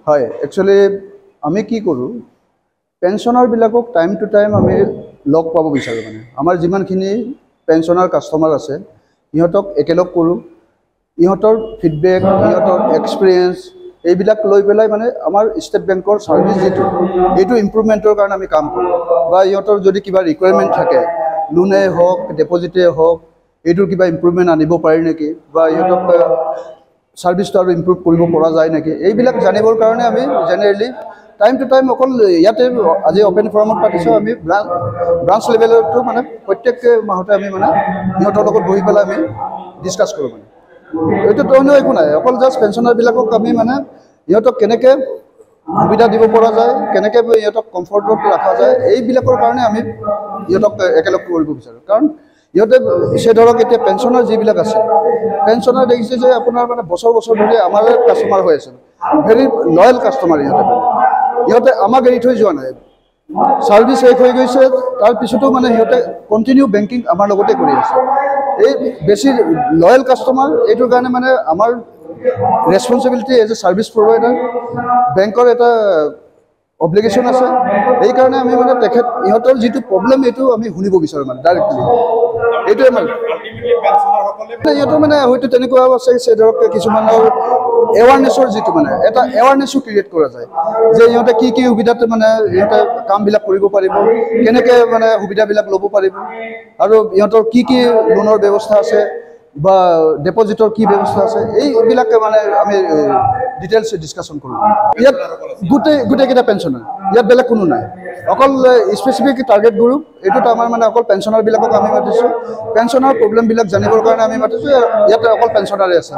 হয় একচুয়ালি আমি কি কৰো পেনশনাৰ বিলাকক টাইম টু টাইম আমি লগ পাব বিচাৰো মানে আমাৰ যিমানখিনি পেনশনাৰ কাস্টমাৰ আছে ইহঁতক একেলগ কৰো ইহঁতৰ ফিডব্যাক ইহঁতৰ এক্সপেৰিয়েন্স এইবিলাক লৈ পেলাই মানে আমাৰ ষ্টেট বেংকৰ সাৰ্ভিস যেটো এইটো ইমপ্ৰুভমেন্টৰ কাৰণে আমি কাম কৰো বা ইহঁতৰ যদি কিবা ৰিকুৱাৰমেন্ট থাকে লোনে হওক ডিপোজিটে হওক এইটোৰ কিবা ইমপ্ৰুভমেন্ট আনিব পাৰি নেকি বা ইহঁতক সাৰ্ভিসটো আৰু ইমপ্ৰুভ কৰিব পৰা যায় নেকি এইবিলাক জানিবৰ কাৰণে আমি জেনাৰেলি টাইম টু টাইম অকল ইয়াতে আজি ওপেন ফোৰামত পাতিছো আমি ব্ৰাঞ্চ লেভেলতো মানে প্ৰত্যেক মাহতে আমি মানে ইহঁতৰ লগত বহি পেলাই আমি ডিসকাস কৰো মানে এইটো অন্য একো নাই অকল জাস্ট পেনশনাৰ বিলাকক আমি মানে ইহঁতক কেনেকে সুবিধা দিব পৰা যায় কেনেকে ইহঁতক কমফৰ্টত ৰাখা যায় এইবিলাকৰ কাৰণে আমি ইহঁতক একেলগ কৰিব বিচাৰো কাৰণ ইহঁতে সে ধৰক এতিয়া পেনশনাৰ যিবিলাক আছে পেনশনাৰ দেখিছে যে আপোনাৰ মানে বছৰ বছৰ ধৰি আমাৰ কাস্টমাৰ হৈ আছে ভেৰি লয়েল কাস্টমাৰ ইহঁতে আমাক এৰি থৈ যোৱা নাই সাৰ্ভিস শেষ হৈ গৈছে তাৰ পিছতো মানে ইহঁতে কন্টিনিউ বেংকিং আমাৰ লগতে কৰি আছে এই বেছি লয়েল কাস্টমাৰ এইটোৰ কাৰণে মানে আমাৰ ৰেসপন্সিবিলিটি এজ এ সাৰ্ভিস প্ৰোভাইডাৰ বেংকৰ এটা অব্লিগেশন আছে এই কাৰণে আমি মানে তেখেত ইহঁতৰ যেটো প্ৰবলেম এইটো আমি শুনিব বিচাৰো মানে ডাইৰেক্টলি এইটোৱে মানে ইহঁতৰ মানে হয়তো তেনেকুৱা আছে যে ধৰক কিছুমানৰ এৱাৰনেছৰ যেটো মানে এটা এৱাৰনেছো ক্ৰিয়েট কৰা যায় যে ইহঁতে কি কি সুবিধাতে মানে ইহঁতে কামবিলাক কৰিব পাৰিব কেনেকে মানে সুবিধাবিলাক ল'ব পাৰিব আৰু ইহঁতৰ কি কি লোনৰ ব্যৱস্থা আছে বা ডিপোজিটৰ কি ব্যৱস্থা আছে এইবিলাকে মানে আমি ডিটেইলছ ডিসকাশন কৰো ইয়াত গুটে কেটা পেনশনাৰ ইয়াত বেলেগ কোনো নাই অকল স্পেসিফিক টাৰ্গেট গ্ৰুপ এইটোত আমাৰ মানে অকল পেনশনাৰ বিলাকক আমি মাতিছো পেনশনাৰ প্ৰবলেম বিলাক জানিবৰ কাৰণে আমি মাতিছো ইয়াতে অকল পেনশনাৰে আছে